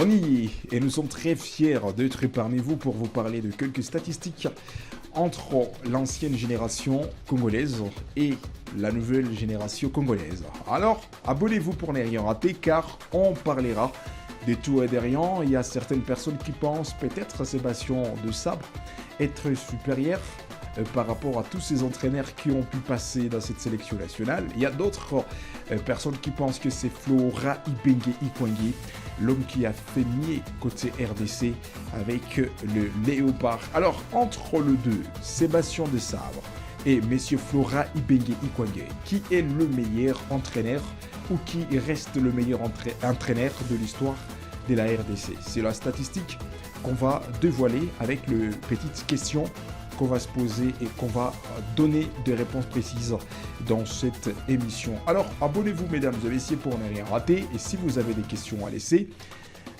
On y est, et nous sommes très fiers d'être parmi vous pour vous parler de quelques statistiques entre l'ancienne génération congolaise et la nouvelle génération congolaise. Alors, abonnez-vous pour ne rien rater car on parlera de tout et de rien. Il y a certaines personnes qui pensent peut-être Sébastien de Sabre être supérieur par rapport à tous ces entraîneurs qui ont pu passer dans cette sélection nationale. Il y a d'autres personnes qui pensent que c'est Flora Ibenge Ikwange, l'homme qui a fait mieux côté RDC avec le Léopard. Alors, entre le deux, Sébastien de Sabre et Monsieur Flora Ibenge Ikwange, qui est le meilleur entraîneur ou qui reste le meilleur entraîneur de l'histoire de la RDC? C'est la statistique qu'on va dévoiler avec les petites questions qu'on va se poser et qu'on va donner des réponses précises dans cette émission. Alors, abonnez-vous, mesdames et messieurs, pour ne rien rater. Et si vous avez des questions à laisser,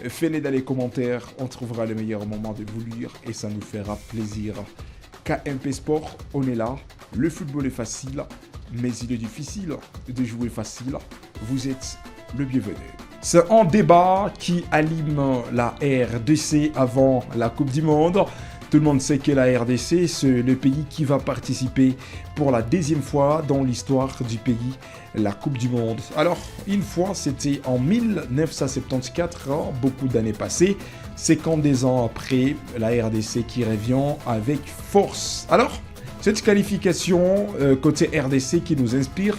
faites-les dans les commentaires. On trouvera le meilleur moment de vous lire et ça nous fera plaisir. KMP Sport, on est là. Le football est facile, mais il est difficile de jouer facile. Vous êtes le bienvenu. C'est un débat qui anime la RDC avant la Coupe du Monde. Tout le monde sait que la RDC, c'est le pays qui va participer pour la deuxième fois dans l'histoire du pays, la Coupe du Monde. Alors, une fois, c'était en 1974, beaucoup d'années passées, 52 ans après, la RDC qui revient avec force. Alors, cette qualification côté RDC qui nous inspire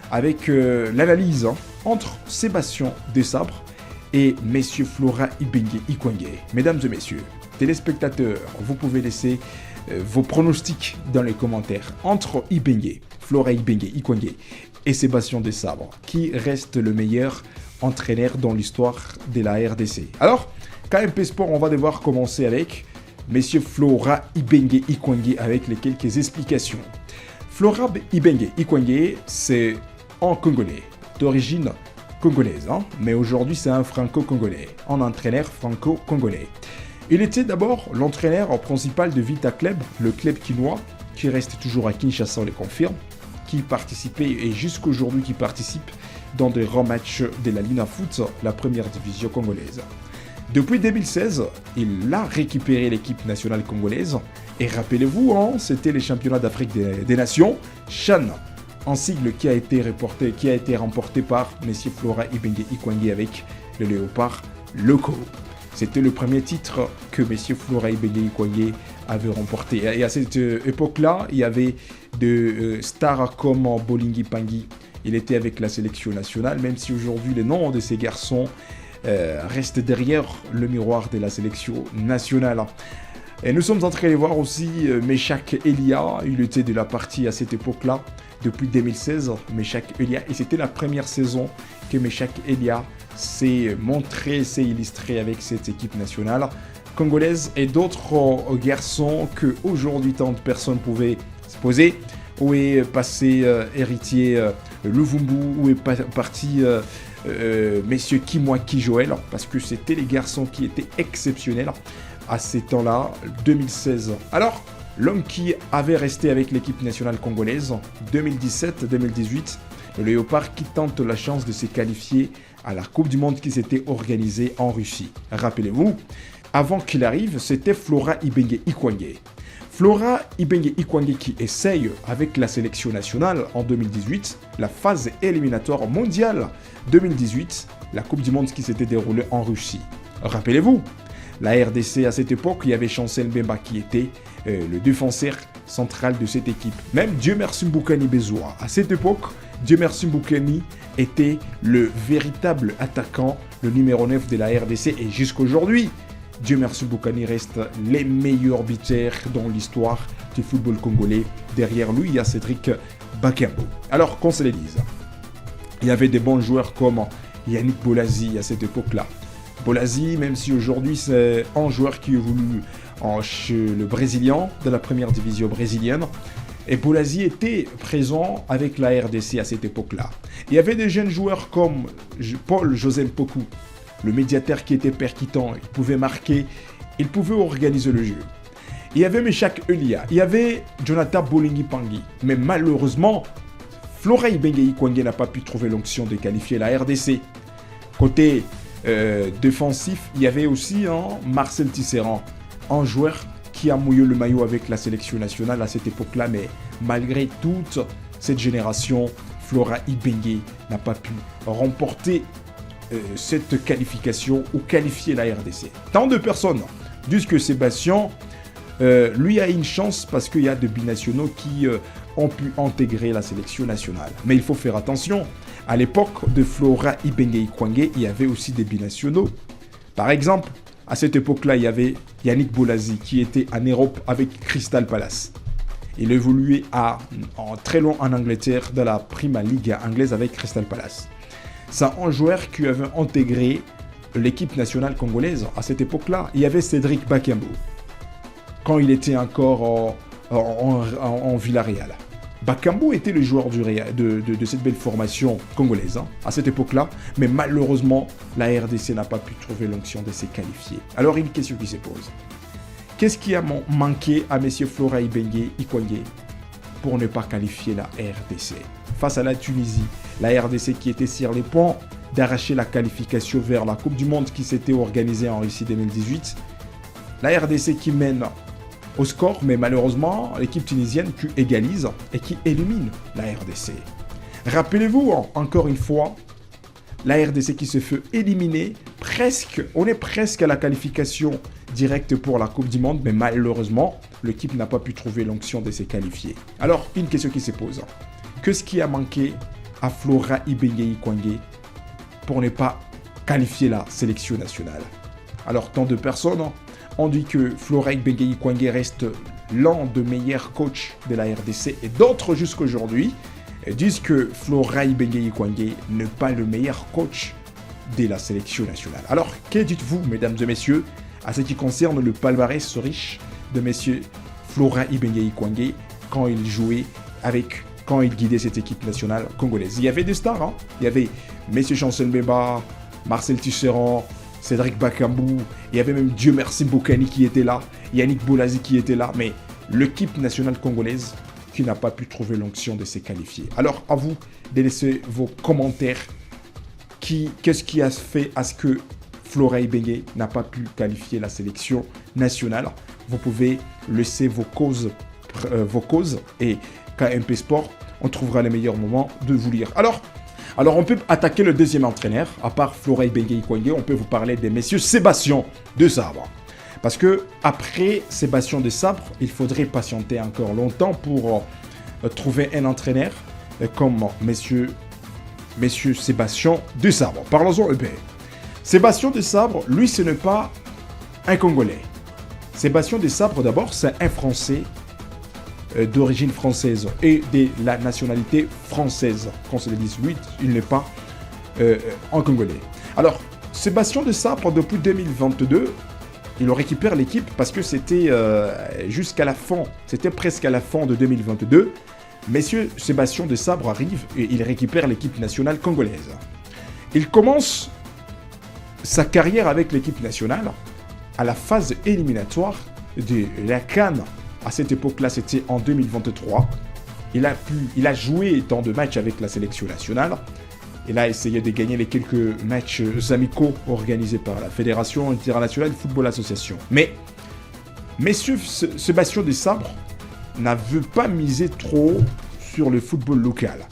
avec l'analyse entre Sébastien Desabre et Messieurs Flora Ibenge Ikwange. Mesdames et messieurs, téléspectateurs, vous pouvez laisser vos pronostics dans les commentaires entre Ibenge, Flora Ibenge Ikwange et Sébastien Desabre, qui reste le meilleur entraîneur dans l'histoire de la RDC. Alors, KMP Sport, on va devoir commencer avec Messieurs Flora Ibenge Ikwange avec les quelques explications. Flora Ibenge Ikwange, c'est un Congolais d'origine congolaise, mais aujourd'hui c'est un franco-congolais, un entraîneur franco-congolais. Il était d'abord l'entraîneur principal de Vita Club, le club quinois, qui reste toujours à Kinshasa, on le confirme, qui participait et jusqu'aujourd'hui qui participe dans des grands matchs de la Lina Foot, la première division congolaise. Depuis 2016, il a récupéré l'équipe nationale congolaise et rappelez-vous, c'était les championnats d'Afrique des Nations, CHAN, un sigle qui a été remporté par M. Flora Ibenge Ikwange avec le Léopard locaux. C'était le premier titre que M. Flora Ibenge Ikwange avait remporté. Et à cette époque-là, il y avait des stars comme Bolingi Pangui. Il était avec la sélection nationale, même si aujourd'hui les noms de ces garçons restent derrière le miroir de la sélection nationale. Et nous sommes en train de voir aussi Meshak Elia. Il était de la partie à cette époque-là, depuis 2016, Meshak Elia. Et c'était la première saison que Meshak Elia s'est montré, s'est illustré avec cette équipe nationale congolaise et d'autres garçons que aujourd'hui tant de personnes pouvaient se poser. Où est passé héritier Luvumbu, où est parti messieurs Kimwaki Joël, parce que c'était les garçons qui étaient exceptionnels à ces temps-là, 2016. Alors, l'homme qui avait resté avec l'équipe nationale congolaise 2017-2018, le Léopard qui tente la chance de se qualifier à la Coupe du Monde qui s'était organisée en Russie. Rappelez-vous, avant qu'il arrive, c'était Flora Ibenge Ikwange. Flora Ibenge Ikwange qui essaye avec la sélection nationale en 2018, la phase éliminatoire mondiale 2018, la Coupe du Monde qui s'était déroulée en Russie. Rappelez-vous, la RDC à cette époque, il y avait Chancel Mbemba qui était le défenseur central de cette équipe. Même Dieu merci Mbukani Bezoua. À cette époque, Dieu merci Mbukani était le véritable attaquant, le numéro 9 de la RDC. Et jusqu'aujourd'hui, Dieu merci Mbukani reste les meilleurs buteurs dans l'histoire du football congolais. Derrière lui, il y a Cédric Bakambu. Alors, qu'on se les dise, il y avait des bons joueurs comme Yannick Bolazi à cette époque-là. Bolazi, même si aujourd'hui c'est un joueur qui évolue chez le Brésilien, de la première division brésilienne. Et Bolazi était présent avec la RDC à cette époque-là. Il y avait des jeunes joueurs comme Paul Joseph Poku, le médiateur qui était percutant, il pouvait marquer, il pouvait organiser le jeu. Il y avait Meshak Elia, il y avait Jonathan Bolingi Pangui. Mais malheureusement, Flora Ibenge Ikwange n'a pas pu trouver l'onction de qualifier la RDC. Côté défensif, il y avait aussi Marcel Tisserand, un joueur qui a mouillé le maillot avec la sélection nationale à cette époque-là, mais malgré toute cette génération, Flora Ibenge n'a pas pu remporter cette qualification ou qualifier la RDC. Tant de personnes disent que Sébastien, lui a une chance parce qu'il y a des binationaux qui ont pu intégrer la sélection nationale. Mais il faut faire attention, à l'époque de Flora Ibenge Ikwangé, il y avait aussi des binationaux. Par exemple, à cette époque-là, il y avait Yannick Bolazi qui était en Europe avec Crystal Palace. Il évoluait très loin en Angleterre, dans la Prima Liga anglaise avec Crystal Palace. C'est un joueur qui avait intégré l'équipe nationale congolaise à cette époque-là. Il y avait Cédric Bakambu, quand il était encore en Villarreal. Bakambu était le joueur de cette belle formation congolaise à cette époque-là, mais malheureusement, la RDC n'a pas pu trouver l'onction de se qualifier. Alors, une question qui se pose. Qu'est-ce qui a manqué à M. Flora Ibenge Ikwangé pour ne pas qualifier la RDC face à la Tunisie? La RDC qui était sur les points d'arracher la qualification vers la Coupe du Monde qui s'était organisée en Russie 2018. La RDC qui mène au score, mais malheureusement, l'équipe tunisienne qui égalise et qui élimine la RDC. Rappelez-vous, encore une fois, la RDC qui se fait éliminer, on est presque à la qualification directe pour la Coupe du Monde, mais malheureusement, l'équipe n'a pas pu trouver l'onction de se qualifier. Alors, une question qui se pose. Qu'est-ce qui a manqué à Flora Ibenge Ikwangé pour ne pas qualifier la sélection nationale? Alors, tant de personnes ont dit que Flora Ibenge Ikwangé reste l'un des meilleurs coachs de la RDC et d'autres jusqu'à aujourd'hui disent que Flora Ibenge Ikwangé n'est pas le meilleur coach de la sélection nationale. Alors, que dites-vous, mesdames et messieurs, à ce qui concerne le palmarès riche de monsieur Flora Ibenge Ikwangé quand il jouait quand il guidait cette équipe nationale congolaise? Il y avait des stars, Il y avait monsieur Chancel Mbemba, Marcel Tisserand, Cédric Bakambu, il y avait même Dieu merci Bokani qui était là, Yannick Bolazi qui était là, mais l'équipe nationale congolaise qui n'a pas pu trouver l'onction de se qualifier. Alors, à vous de laisser vos commentaires. Qu'est-ce qui a fait à ce que Flora Ibenge n'a pas pu qualifier la sélection nationale? Vous pouvez laisser vos causes et KMP Sport, on trouvera les meilleurs moments de vous lire. Alors, on peut attaquer le deuxième entraîneur. À part Flora Ibenge Ikwangé, on peut vous parler de messieurs Sébastien Desabre. Parce que après Sébastien Desabre, il faudrait patienter encore longtemps pour trouver un entraîneur comme messieurs Sébastien Desabre. Parlons-en un peu. Sébastien Desabre, lui, ce n'est pas un Congolais. Sébastien Desabre, d'abord, c'est un Français d'origine française et de la nationalité française. Qu'on se le dise, lui, il n'est pas un Congolais. Alors, Sébastien Desabre, depuis 2022, il récupère l'équipe parce que c'était jusqu'à la fin, c'était presque à la fin de 2022. Monsieur Sébastien Desabre arrive et il récupère l'équipe nationale congolaise. Il commence sa carrière avec l'équipe nationale à la phase éliminatoire de la CAN. À cette époque-là, c'était en 2023. Il a joué tant de matchs avec la sélection nationale. Il a essayé de gagner les quelques matchs amicaux organisés par la Fédération internationale de football association. Mais monsieur Sébastien Desabre n'avait pas misé trop sur le football local.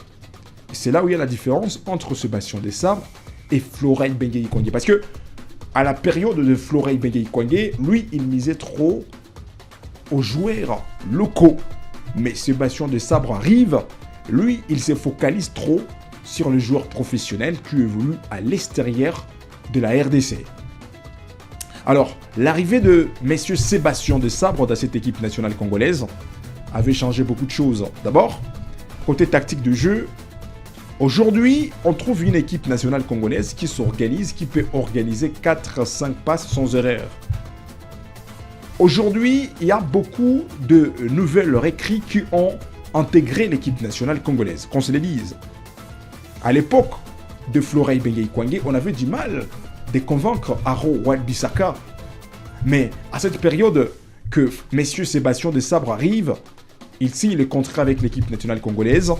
C'est là où il y a la différence entre Sébastien Desabre et Flora Ibenge Ikwangé. Parce que à la période de Flora Ibenge Ikwangé, lui, il misait trop aux joueurs locaux. Mais Sébastien Desabre arrive, lui, il se focalise trop sur les joueurs professionnels qui évoluent à l'extérieur de la RDC. Alors, l'arrivée de messieurs Sébastien Desabre dans cette équipe nationale congolaise avait changé beaucoup de choses. D'abord, côté tactique de jeu, aujourd'hui, on trouve une équipe nationale congolaise qui s'organise, qui peut organiser 4-5 passes sans erreur. Aujourd'hui, il y a beaucoup de nouvelles recrues qui ont intégré l'équipe nationale congolaise, qu'on se le dise. À l'époque de Flora Ibenge Ikwangé, on avait du mal de convaincre Aro Wan-Bissaka. Mais à cette période que messieurs Sébastien Desabre arrive, il signe le contrat avec l'équipe nationale congolaise.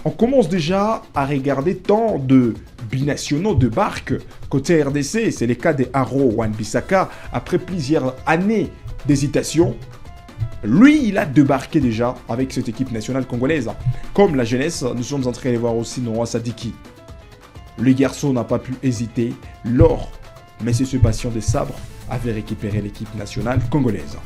on commence déjà à regarder tant de binationaux de barques côté RDC. C'est le cas des Haro Wan-Bissaka. Après plusieurs années d'hésitation, lui, il a débarqué déjà avec cette équipe nationale congolaise. Comme la jeunesse, nous sommes en train de voir aussi Noah Sadiki. Le garçon n'a pas pu hésiter lors, M. Sébastien de Sabre avait récupéré l'équipe nationale congolaise.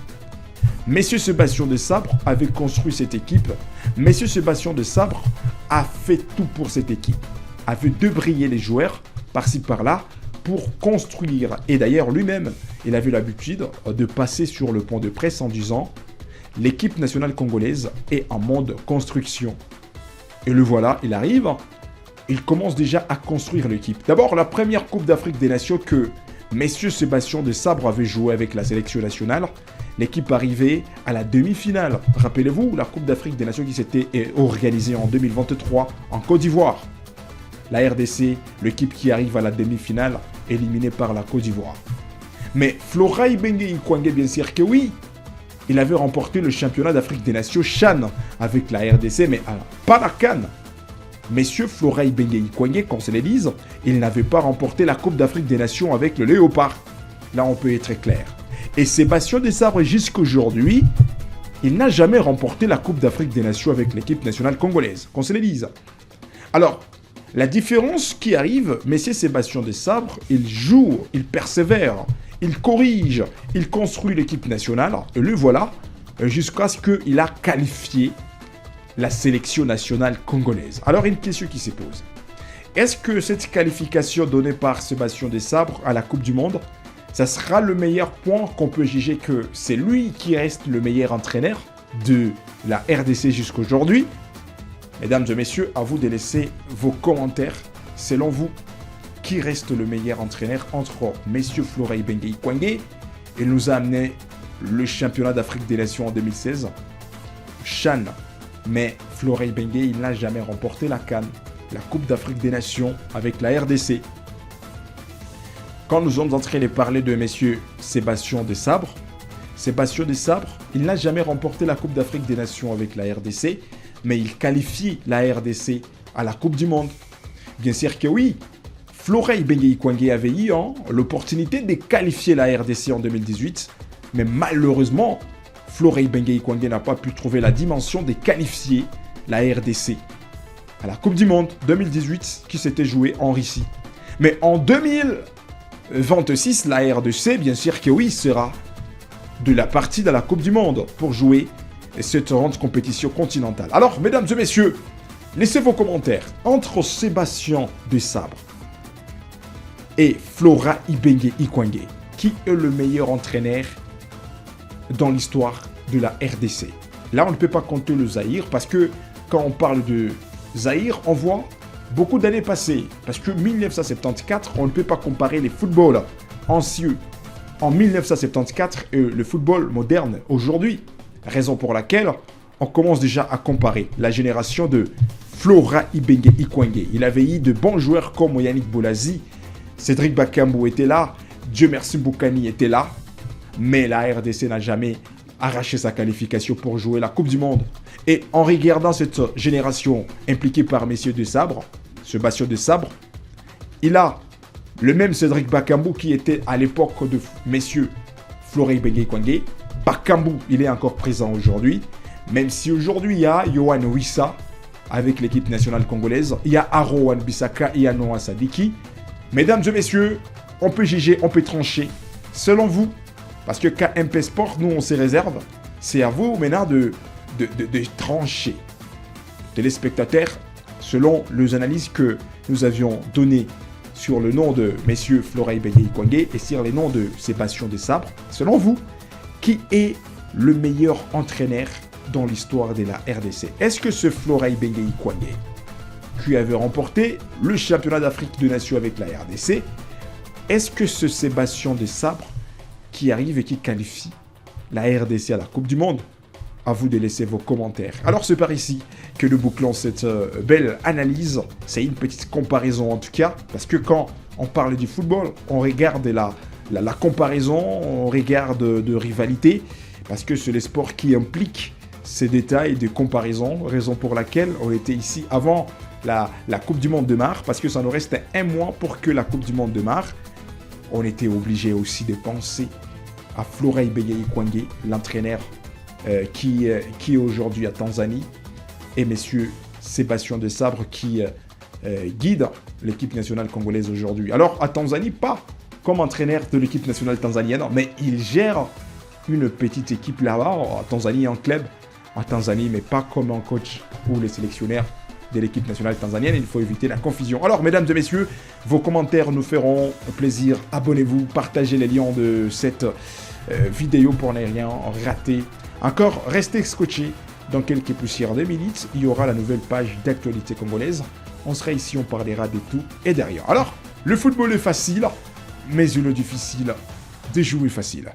M. Sébastien de Sabre avait construit cette équipe. M. Sébastien de Sabre a fait tout pour cette équipe. Avait débrayé les joueurs par-ci par-là pour construire. Et d'ailleurs, lui-même, il avait l'habitude de passer sur le pont de presse en disant « L'équipe nationale congolaise est en mode construction ». Et le voilà, il arrive, il commence déjà à construire l'équipe. D'abord, la première Coupe d'Afrique des Nations que M. Sébastien de Sabre avait joué avec la sélection nationale, l'équipe arrivait à la demi-finale. Rappelez-vous, la Coupe d'Afrique des Nations qui s'était organisée en 2023 en Côte d'Ivoire. La RDC, l'équipe qui arrive à la demi-finale, éliminée par la Côte d'Ivoire. Mais Florai Bengue-Ikwangé, bien sûr que oui, il avait remporté le championnat d'Afrique des Nations CHAN avec la RDC, mais pas la CAN. Messieurs Florai Bengue-Ikwangé, qu'on se les dise, il n'avait pas remporté la Coupe d'Afrique des Nations avec le Léopard. Là, on peut être clair. Et Sébastien de Sabre, jusqu'aujourd'hui, il n'a jamais remporté la Coupe d'Afrique des Nations avec l'équipe nationale congolaise, qu'on se les dise. Alors, la différence qui arrive, messieurs Sébastien de Sabre, il joue, il persévère, il corrige, il construit l'équipe nationale, et le voilà, jusqu'à ce qu'il a qualifié la sélection nationale congolaise. Alors, une question qui se pose. Est-ce que cette qualification donnée par Sébastien de Sabre à la Coupe du Monde, ça sera le meilleur point qu'on peut juger que c'est lui qui reste le meilleur entraîneur de la RDC jusqu'aujourd'hui? Mesdames et messieurs, à vous de laisser vos commentaires. Selon vous, qui reste le meilleur entraîneur entre messieurs Florai Bengue-Ikwangé? Il nous a amené le championnat d'Afrique des Nations en 2016, CHAN. Mais Florai Bengue, il n'a jamais remporté la CAN, la Coupe d'Afrique des Nations avec la RDC. Quand nous sommes en train de parler de messieurs Sébastien de Sabre, il n'a jamais remporté la Coupe d'Afrique des Nations avec la RDC, mais il qualifie la RDC à la Coupe du Monde. Bien sûr que oui, Florai Bengue-Ikwangé avait eu l'opportunité de qualifier la RDC en 2018, mais malheureusement, Florai Bengue-Ikwangé n'a pas pu trouver la dimension de qualifier la RDC à la Coupe du Monde 2018 qui s'était jouée en Russie. Mais en 2026, la RDC, bien sûr que oui, sera de la partie de la Coupe du Monde pour jouer cette grande compétition continentale. Alors, mesdames et messieurs, laissez vos commentaires. Entre Sébastien de Sabre et Florai Bengue-Ikwangé, qui est le meilleur entraîneur dans l'histoire de la RDC? Là, on ne peut pas compter le Zaïre parce que quand on parle de Zaïre, on voit beaucoup d'années passées. Parce que 1974, on ne peut pas comparer les footballs anciens en 1974 et le football moderne aujourd'hui. Raison pour laquelle on commence déjà à comparer la génération de Florai Bengue-Ikwangé. Il avait eu de bons joueurs comme Yannick Bolazi, Cédric Bakambu était là, Dieu merci Boukani était là, mais la RDC n'a jamais arraché sa qualification pour jouer la Coupe du Monde. Et en regardant cette génération impliquée par messieurs de Sabre, Sébastien de Sabre, il a le même Cédric Bakambu qui était à l'époque de messieurs Florai Bengue-Ikwangé. Bakambu, il est encore présent aujourd'hui, même si aujourd'hui il y a Yohan Wissa avec l'équipe nationale congolaise, il y a Haro Wan-Bissaka, il y a Noah Sadiki. Mesdames et messieurs, on peut juger, on peut trancher. Selon vous, parce que KMP Sport, nous on se réserve, c'est à vous maintenant de trancher. Téléspectateurs, selon les analyses que nous avions données sur le nom de messieurs Florai Bengue-Ikwangé et sur les noms de Sébastien de Sabre, selon vous, qui est le meilleur entraîneur dans l'histoire de la RDC? Est-ce que ce Florai Bengue-Ikwangé, qui avait remporté le championnat d'Afrique des Nations avec la RDC, est-ce que ce Sébastien de Sabre qui arrive et qui qualifie la RDC à la Coupe du Monde? À vous de laisser vos commentaires. Alors c'est par ici que nous bouclons cette belle analyse. C'est une petite comparaison en tout cas, parce que quand on parle du football, on regarde la comparaison, on regarde de rivalité, parce que c'est le sport qui implique ces détails de comparaison, raison pour laquelle on était ici avant la Coupe du Monde de Mar, parce que ça nous restait un mois pour que la Coupe du Monde de Mar. On était obligé aussi de penser à Florent Ibenge-Ekwangé, l'entraîneur qui est aujourd'hui à Tanzanie, et messieurs Sébastien Desabre qui guide l'équipe nationale congolaise aujourd'hui. Alors à Tanzanie, pas comme entraîneur de l'équipe nationale tanzanienne, mais il gère une petite équipe là-bas, en Tanzanie, en club en Tanzanie, mais pas comme un coach ou les sélectionneurs de l'équipe nationale tanzanienne. Il faut éviter la confusion. Alors, mesdames et messieurs, vos commentaires nous feront plaisir. Abonnez-vous, partagez les liens de cette vidéo pour ne rien rater. Encore, restez scotchés. Dans quelques poussières de minutes, il y aura la nouvelle page d'actualité congolaise. On sera ici, on parlera de tout et derrière. Alors, le football est facile, mais il est difficile de jouer facile.